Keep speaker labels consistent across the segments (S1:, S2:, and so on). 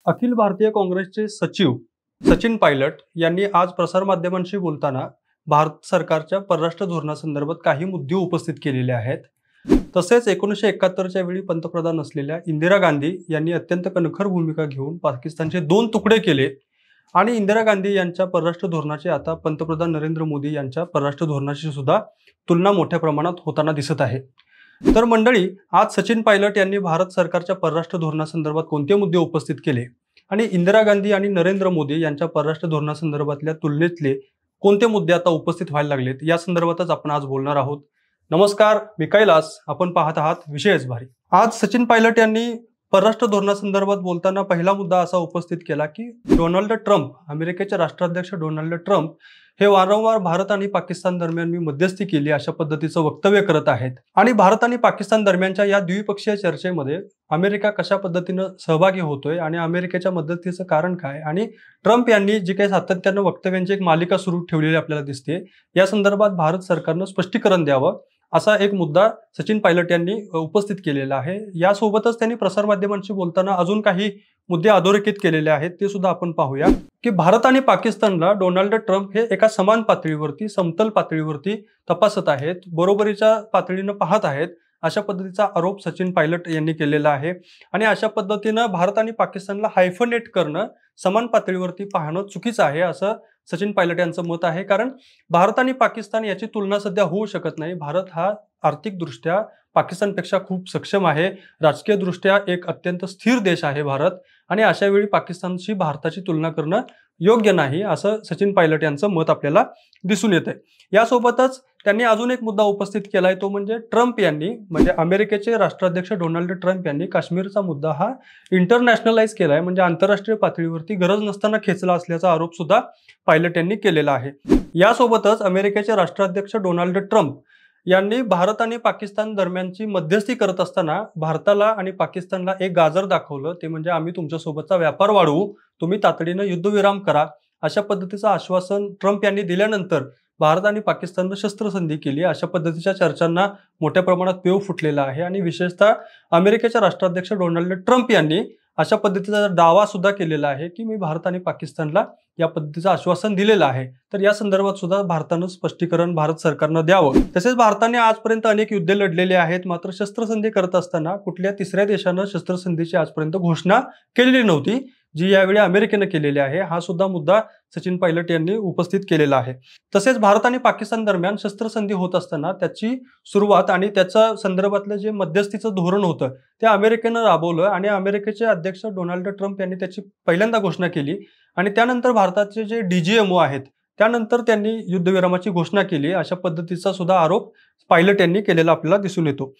S1: अखिल भारतीय काँग्रेसचे सचिव सचिन पायलट यांनी आज प्रसारमाध्यमांशी बोलताना भारत सरकारच्या परराष्ट्र धोरणासंदर्भात काही मुद्दे उपस्थित केलेले आहेत। तसेच 1971च्या वेळी पंतप्रधान असलेल्या इंदिरा गांधी यांनी अत्यंत कणखर भूमिका घेऊन पाकिस्तानचे 2 तुकडे केले आणि इंदिरा गांधी यांच्या परराष्ट्र धोरणाची आता पंतप्रधान नरेंद्र मोदी यांच्या परराष्ट्र धोरणाशी सुद्धा तुलना मोठ्या प्रमाणात होताना दिसत आहे। तर मंडळी, आज सचिन पायलट यांनी भारत सरकारच्या परराष्ट्र धोरणासंदर्भात कोणते मुद्दे उपस्थित केले आणि इंदिरा गांधी आणि नरेंद्र मोदी यांच्या परराष्ट्र धोरणासंदर्भातल्या तुलनेतले कोणते मुद्दे आता उपस्थित व्हायला लागलेत या संदर्भातच आपण आज बोलणार आहोत। नमस्कार, मी कैलास, आपण पाहत आहात विषयच भारी। आज सचिन पायलट यांनी परराष्ट्र धोरणासंदर्भात बोलताना पहिला मुद्दा असा उपस्थित केला की डोनाल्ड ट्रम्प, अमेरिकेचे राष्ट्राध्यक्ष डोनाल्ड ट्रम्प हे वारंवार भारत आणि पाकिस्तान दरम्यान मी मध्यस्थी केली अशा पद्धतीचं वक्तव्य करत आहेत आणि भारत आणि पाकिस्तान दरम्यानच्या या द्विपक्षीय चर्चेमध्ये अमेरिका कशा पद्धतीनं सहभागी होतोय आणि अमेरिकेच्या मदतीचं कारण काय आणि ट्रम्प यांनी जी काही सातत्यानं वक्तव्यांची एक मालिका सुरू ठेवलेली आपल्याला दिसते, या संदर्भात भारत सरकारनं स्पष्टीकरण द्यावं असा एक मुद्दा सचिन पायलट यांनी उपस्थित केलेला आहे। यासोबतच त्यांनी प्रसारमाध्यमांशी बोलताना अजून काही मुद्दे अधोरेखित केलेले आहेत, ते सुद्धा आपण पाहूया की भारत आणि पाकिस्तानला डोनाल्ड ट्रम्प हे एका समान पातळीवरती, समतल पातळीवरती तपासत आहेत, बरोबरीच्या पातळीनं पाहत आहेत अशा पद्धतीचा आरोप सचिन पायलट यांनी केलेला आहे। आणि अशा पद्धतीनं भारत आणि पाकिस्तानला हायफनेट करणं, समान पातळीवरती पाहणं चुकीचं आहे असं सचिन पायलट यांचं मत आहे। कारण भारत आणि पाकिस्तान याची तुलना सध्या होऊ शकत नाही। भारत हा आर्थिकदृष्ट्या पाकिस्तानपेक्षा खूप सक्षम आहे, राजकीयदृष्ट्या एक अत्यंत स्थिर देश आहे भारत, आणि अशा वेळी पाकिस्तानशी भारताची तुलना करणं योग्य नाही असं सचिन पायलट यांचं मत आपल्याला दिसून येतंय। यासोबतच त्यांनी अजून एक मुद्दा उपस्थित केलाय, तो म्हणजे ट्रम्प यांनी, म्हणजे अमेरिकेचे राष्ट्राध्यक्ष डोनाल्ड ट्रम्प यांनी काश्मीरचा मुद्दा हा इंटरनॅशनलाइज केलाय, म्हणजे आंतरराष्ट्रीय पातळीवरती गरज नसताना खेचला असल्याचा आरोप सुद्धा पायलट यांनी केलेला आहे। यासोबतच अमेरिकेचे राष्ट्राध्यक्ष डोनाल्ड ट्रम्प यांनी भारत आणि पाकिस्तान दरम्यानची मध्यस्थी करत असताना भारताला आणि पाकिस्तानला एक गाजर दाखवलं, ते म्हणजे आम्ही तुमच्यासोबतचा व्यापार वाढवू, तुम्ही तातडीनं युद्धविराम करा अशा पद्धतीचं आश्वासन ट्रम्प यांनी दिल्यानंतर भारत आणि पाकिस्ताननं शस्त्रसंधी केली अशा पद्धतीच्या चर्चांना मोठ्या प्रमाणात पेव फुटलेला आहे। आणि विशेषतः अमेरिकेचे राष्ट्राध्यक्ष डोनाल्ड ट्रम्प यांनी अशा पद्धतीचा दावा सुद्धा केलेला आहे की मी भारत आणि पाकिस्तानला या पद्धतीचं आश्वासन दिलेलं आहे। तर या संदर्भात सुद्धा भारतानं स्पष्टीकरण भारत सरकारनं द्यावं। तसेच भारताने आजपर्यंत अनेक युद्धे लढलेले आहेत, मात्र शस्त्रसंधी करत असताना कुठल्या तिसऱ्या देशानं शस्त्रसंधीची आजपर्यंत घोषणा केलेली नव्हती, जी यावेळी अमेरिकेनं केलेली आहे। हा सुद्धा मुद्दा सचिन पायलट यांनी उपस्थित केलेला आहे। तसेच भारत आणि पाकिस्तान दरम्यान शस्त्रसंधी होत असताना त्याची सुरुवात आणि त्याच्या संदर्भातलं जे मध्यस्थीचं धोरण होतं ते अमेरिकेनं राबवलं आणि अमेरिकेचे अध्यक्ष डोनाल्ड ट्रम्प यांनी त्याची पहिल्यांदा घोषणा केली आणि त्यानंतर भारताचे जे DGMO आहेत त्यानंतर त्यांनी युद्धविरामाची घोषणा केली अशा पद्धतीचा सुद्धा आरोप पायलट यांनी केलेला आपल्याला दिसून येतो।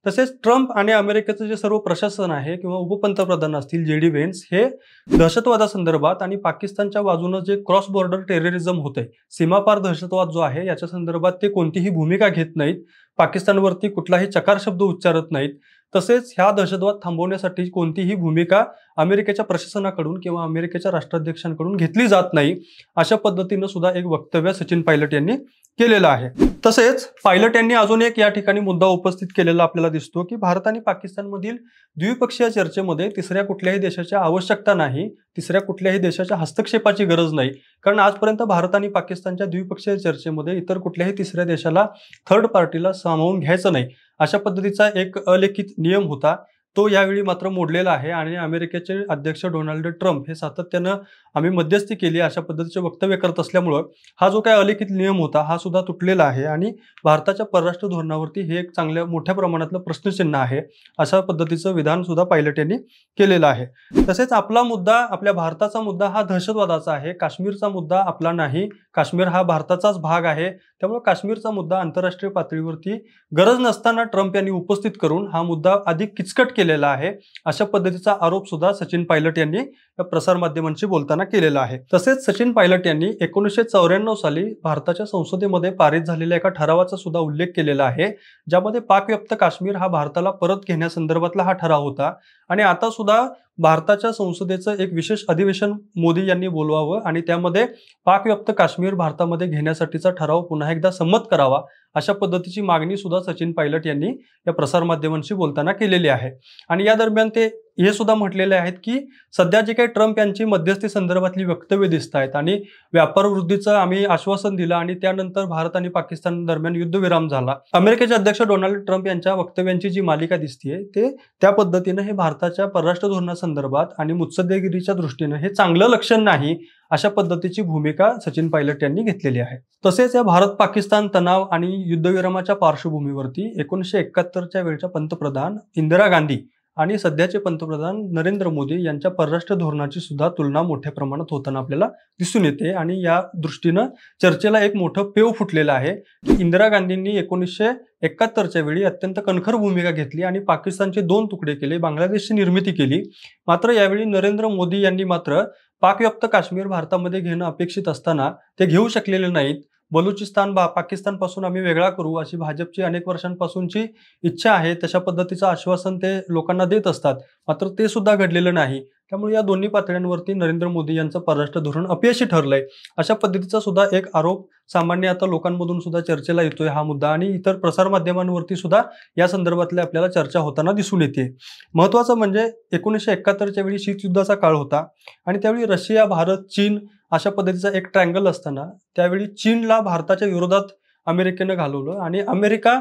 S1: तसेच ट्रम्प आणि अमेरिकेचं जे सर्व प्रशासन आहे किंवा उपपंतप्रधान असतील JD व्हेन्स, हे दहशतवादासंदर्भात आणि पाकिस्तानच्या बाजूने जे क्रॉस बॉर्डर टेररिझम होतंय, सीमापार दहशतवाद जो आहे याच्या संदर्भात ते कोणतीही भूमिका घेत नाहीत, पाकिस्तानवरती कुठलाही चकार शब्द उच्चारत नाहीत। तसेच ह्या दहशतवाद थांबवण्यासाठी कोणतीही भूमिका अमेरिकेच्या प्रशासनाकडून किंवा अमेरिकेच्या राष्ट्राध्यक्षांकडून घेतली जात नाही अशा पद्धतीनं सुद्धा एक वक्तव्य सचिन पायलट यांनी केलेलं आहे। तसेच पायलट यांनी अजून एक या ठिकाणी मुद्दा उपस्थित केलेला आपल्याला दिसतो की भारत आणि पाकिस्तानमधील द्विपक्षीय चर्चेमध्ये तिसऱ्या कुठल्याही देशाची आवश्यकता नाही, तिसऱ्या कुठल्याही देशाच्या हस्तक्षेपाची गरज नाही, कारण आजपर्यंत भारत आणि पाकिस्तानच्या द्विपक्षीय चर्चेमध्ये इतर कुठल्याही तिसऱ्या देशाला, थर्ड पार्टीला सामावून घ्यायचं नाही अशा पद्धतीचा एक अलिखित नियम होता, तो यावेळी मात्र मोडलेला आहे। आणि अमेरिकेचे अध्यक्ष डोनाल्ड ट्रम्प हे सातत्यानं आम्ही मध्यस्थी केली अशा पद्धतीचे वक्तव्य करत असल्यामुळं हा जो काही अलिखित नियम होता हा सुद्धा तुटलेला आहे आणि भारताच्या परराष्ट्र धोरणावरती हे एक चांगल्या मोठ्या प्रमाणातलं प्रश्नचिन्ह आहे अशा पद्धतीचं विधान सुद्धा पायलट यांनी केलेलं आहे। तसेच आपला मुद्दा, आपल्या भारताचा मुद्दा हा दहशतवादाचा आहे, काश्मीरचा मुद्दा आपला नाही, काश्मीर हा भारताचाच भाग आहे, त्यामुळे काश्मीरचा मुद्दा आंतरराष्ट्रीय पातळीवरती गरज नसताना ट्रम्प यांनी उपस्थित करून हा मुद्दा अधिक किचकट केलेला आहे अशा पद्धतीचा आरोप सुद्धा सचिन पायलट यांनी प्रसारमाध्यमांशी बोलताना केलेला आहे। तसेच सचिन पायलट यांनी 1994 साली भारताच्या संसदेमध्ये पारित झालेल्या एका ठरावाचा सुद्धा उल्लेख केलेला आहे, ज्यामध्ये पाकव्याप्त काश्मीर हा भारताला परत घेण्यासंदर्भातला हा ठराव होता। आणि आता सुद्धा भारताच्या संसदेचं एक विशेष अधिवेशन मोदी यांनी बोलवावं आणि त्यामध्ये पाकव्याप्त काश्मीर भारतामध्ये घेण्यासाठीचा ठराव पुन्हा एकदा संमत करावा अशा पद्धतीची मागणी सुद्धा सचिन पायलट यांनी या प्रसारमाध्यमांशी बोलताना केलेली आहे। आणि या दरम्यान ते हे सुद्धा म्हटलेले आहेत की सध्या जे काही ट्रम्प यांची मध्यस्थी संदर्भातली वक्तव्य दिसत आहेत आणि व्यापार वृद्धीचं आम्ही आश्वासन दिलं आणि त्यानंतर भारत आणि पाकिस्तान दरम्यान युद्धविराम झाला. अमेरिकेचे अध्यक्ष डोनाल्ड ट्रम्प यांच्या वक्तव्यांची जी मालिका दिसतीये ते त्या पद्धतीनं हे भारताच्या परराष्ट्र धोरणासंदर्भात आणि मुत्सद्देगिरीच्या दृष्टीनं हे चांगलं लक्षण नाही अशा पद्धतीची भूमिका सचिन पायलट यांनी घेतलेली आहे. तसेच या भारत पाकिस्तान तणाव आणि युद्धविरामाच्या पार्श्वभूमीवरती 1971च्या वेळच्या पंतप्रधान इंदिरा गांधी आणि सध्याचे पंतप्रधान नरेंद्र मोदी यांच्या परराष्ट्र धोरणाची सुद्धा तुलना मोठ्या प्रमाणात होताना आपल्याला दिसून येते आणि या दृष्टीनं चर्चेला एक मोठं पेव फुटलेलं आहे की इंदिरा गांधींनी 1971च्या वेळी अत्यंत कणखर भूमिका घेतली आणि पाकिस्तानचे 2 तुकडे केले, बांगलादेशची निर्मिती केली. मात्र यावेळी नरेंद्र मोदी यांनी मात्र पाकव्याप्त काश्मीर भारतामध्ये घेणं अपेक्षित असताना ते घेऊ शकलेले नाहीत. बलुचिस्तान पाकिस्तानपासून आम्ही वेगळा करू अशी भाजपची अनेक वर्षांपासूनची इच्छा आहे, तशा पद्धतीचं आश्वासन ते लोकांना देत असतात. मात्र ते सुद्धा घडलेलं नाही. त्यामुळे या दोन्ही पातळ्यांवरती नरेंद्र मोदी यांचं परराष्ट्र धोरण अपयशी ठरलंय अशा पद्धतीचा सुद्धा एक आरोप सामान्य आता लोकांमधून सुद्धा चर्चेला येतोय हा मुद्दा आणि इतर प्रसारमाध्यमांवरती सुद्धा या संदर्भातल्या आपल्याला चर्चा होताना दिसून येते. महत्वाचं म्हणजे 1971च्या वेळी शीतयुद्धाचा काळ होता आणि त्यावेळी रशिया, भारत, चीन अशा पद्धतीचा एक ट्रँगल असताना त्यावेळी चीनला भारताच्या विरोधात अमेरिकेनं घालवलं आणि अमेरिका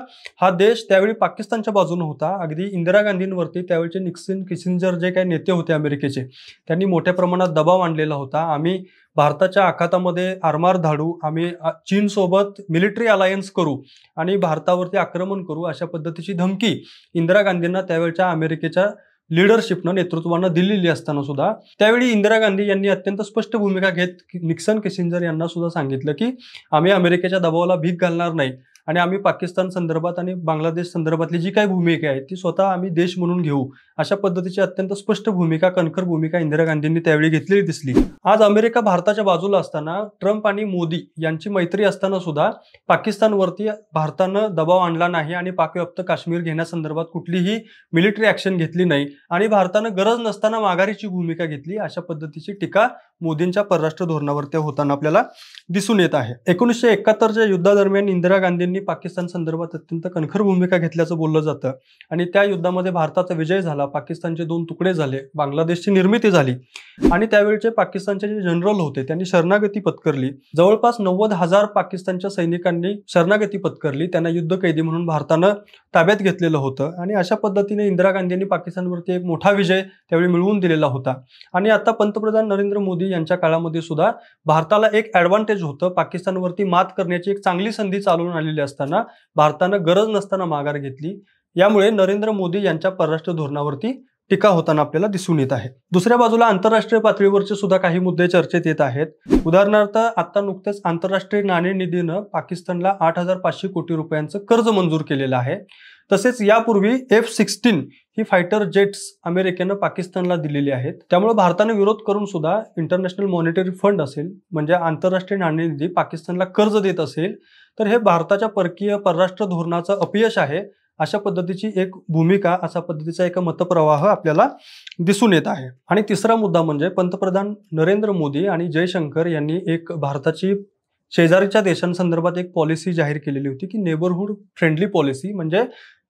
S1: हा देश त्यावेळी पाकिस्तानच्या बाजूने होता. अगदी इंदिरा गांधींवरती त्यावेळचे निक्सन, किसिंजर जे काही नेते होते अमेरिकेचे त्यांनी मोठ्या प्रमाणात दबाव आणलेला होता. आम्ही भारताच्या आखातामध्ये आरमार धाडू, आम्ही चीनसोबत मिलिटरी अलायन्स करू आणि भारतावरती आक्रमण करू अशा पद्धतीची धमकी इंदिरा गांधींना त्यावेळच्या अमेरिकेच्या लीडरशिपनं नेतृत्वानं दिलेली असताना सुद्धा त्यावेळी इंदिरा गांधी यांनी अत्यंत स्पष्ट भूमिका घेत निक्सन, किसिंजर यांना सुद्धा सांगितलं की आम्ही अमेरिकेच्या दबावाला भीक घालणार नाही आणि आम्ही पाकिस्तान संदर्भात आणि बांगलादेश संदर्भातली जी काही भूमिका आहे ती स्वतः आम्ही देश म्हणून घेऊ अशा पद्धतीची अत्यंत स्पष्ट भूमिका, कणखर भूमिका इंदिरा गांधींनी त्यावेळी घेतलेली दिसली. आज अमेरिका भारताच्या बाजूला असताना ट्रम्प आणि मोदी यांची मैत्री असताना सुद्धा पाकिस्तानवरती भारतानं दबाव आणला नाही आणि पाकव्याप्त काश्मीर घेण्यासंदर्भात कुठलीही मिलिटरी ऍक्शन घेतली नाही आणि भारतानं गरज नसताना माघारीची भूमिका घेतली अशा पद्धतीची टीका मोदींच्या परराष्ट्र धोरणावरती होताना आपल्याला दिसून येत आहे. 1971च्या युद्धादरम्यान इंदिरा गांधींनी पाकिस्तान संदर्भात अत्यंत कणखर भूमिका घेतल्याचं बोललं जातं आणि त्या युद्धामध्ये भारताचा विजय झाला, पाकिस्तानचे 2 तुकडे झाले, बांगलादेशची निर्मिती झाली आणि त्यावेळचे पाकिस्तानचे जे जनरल होते त्यांनी शरणागती पत्करली. जवळपास 90,000 पाकिस्तानच्या सैनिकांनी शरणागती पत्करली. त्यांना युद्धकैदी म्हणून भारतानं ताब्यात घेतलेलं होतं आणि अशा पद्धतीने इंदिरा गांधींनी पाकिस्तानवरती एक मोठा विजय त्यावेळी मिळवून दिलेला होता. आणि आता पंतप्रधान नरेंद्र मोदी यांच्या काळामध्ये सुद्धा भारताला एक ऍडव्हान्टेज होतं. पाकिस्तानवरती मात करण्याची एक चांगली संधी चालून आलेली असताना भारतानं गरज नसताना माघार घेतली. यामुळे नरेंद्र मोदी यांच्या परराष्ट्र धोरणावरती टीका होताना आपल्याला दिसून येत आहे. दुसऱ्या बाजूला आंतरराष्ट्रीय पातळीवरचे सुद्धा काही मुद्दे चर्चेत येत आहेत. उदाहरणार्थ आता नुकतेच आंतरराष्ट्रीय नाणेनिधीनं पाकिस्तानला 8,500 कोटी रुपयांचं कर्ज मंजूर केलेलं आहे. तसेच यापूर्वी F-16 ही फायटर जेट्स अमेरिकेनं पाकिस्तानला दिलेली आहेत. त्यामुळे भारतानं विरोध करून सुद्धा इंटरनॅशनल मॉनिटरी फंड असेल म्हणजे आंतरराष्ट्रीय नाणेनिधी पाकिस्तानला कर्ज देत असेल तर हे भारताच्या परकीय परराष्ट्र धोरणाचं अपयश आहे अशा पद्धतीची एक भूमिका, अशा पद्धतीचा एक मतप्रवाह आपल्याला दिसून येत आहे. आणि तिसरा मुद्दा म्हणजे पंतप्रधान नरेंद्र मोदी आणि जयशंकर यांनी एक भारताची शेजारीच्या देशांसंदर्भात एक पॉलिसी जाहीर केलेली होती की नेबरहुड फ्रेंडली पॉलिसी, म्हणजे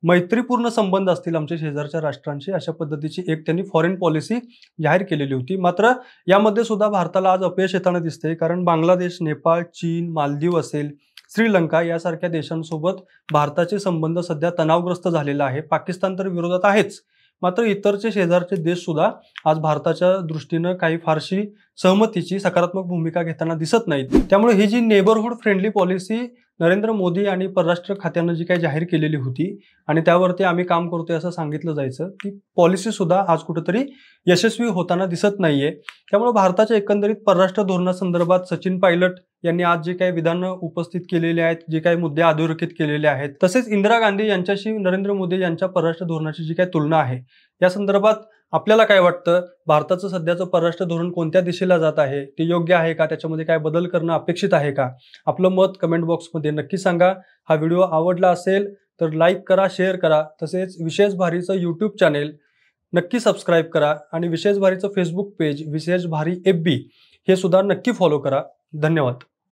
S1: मैत्रीपूर्ण संबंध असतील आमच्या शेजारच्या राष्ट्रांशी अशा पद्धतीची एक त्यांनी फॉरेन पॉलिसी जाहीर केलेली होती. मात्र यामध्ये सुद्धा भारताला आज अपयश येताना दिसते, कारण बांगलादेश, नेपाळ, चीन, मालदीव असेल, श्रीलंका यासारख्या देशांसोबत भारताचे संबंध सध्या तणावग्रस्त झालेला आहे. पाकिस्तान तर विरोधात आहेच, मात्र इतरचे शेजारचे देश सुद्धा आज भारताच्या दृष्टीनं काही फारशी सहमतीची सकारात्मक भूमिका घेताना दिसत नाहीत. त्यामुळे ही जी neighbourhood friendly policy Narendra Modi आणि परराष्ट्र खात्यानं जी काही जाहीर केलेली होती आणि त्यावरती आम्ही काम करतोय असं सांगितलं जायचं, ती पॉलिसी सुद्धा आज कुठेतरी यशस्वी होताना दिसत नाहीये. त्यामुळे भारताच्या एकंदरीत परराष्ट्र धोरणासंदर्भात सचिन पायलट यांनी आज जे काही विधानं उपस्थित केलेले आहेत, जे काही मुद्दे अधोरेखित केलेले आहेत, तसेच इंदिरा गांधी यांच्याशी नरेंद्र मोदी यांच्या परराष्ट्र धोरणाची जी काही तुलना आहे या संदर्भात आपल्याला काय वाटतं? भारताचं सध्याचं परराष्ट्र धोरण कोणत्या दिशेला जात आहे? ते योग्य आहे का? त्याच्यामध्ये काय बदल करणं अपेक्षित आहे का? आपलं मत कमेंट बॉक्समध्ये नक्की सांगा. हा व्हिडिओ आवडला असेल तर लाईक करा, शेअर करा. तसेच विशेष भारीचं यूट्यूब चॅनेल नक्की सबस्क्राईब करा आणि विशेष भारीचं फेसबुक पेज विशेष भारी FB हे सुद्धा नक्की फॉलो करा. धन्यवाद.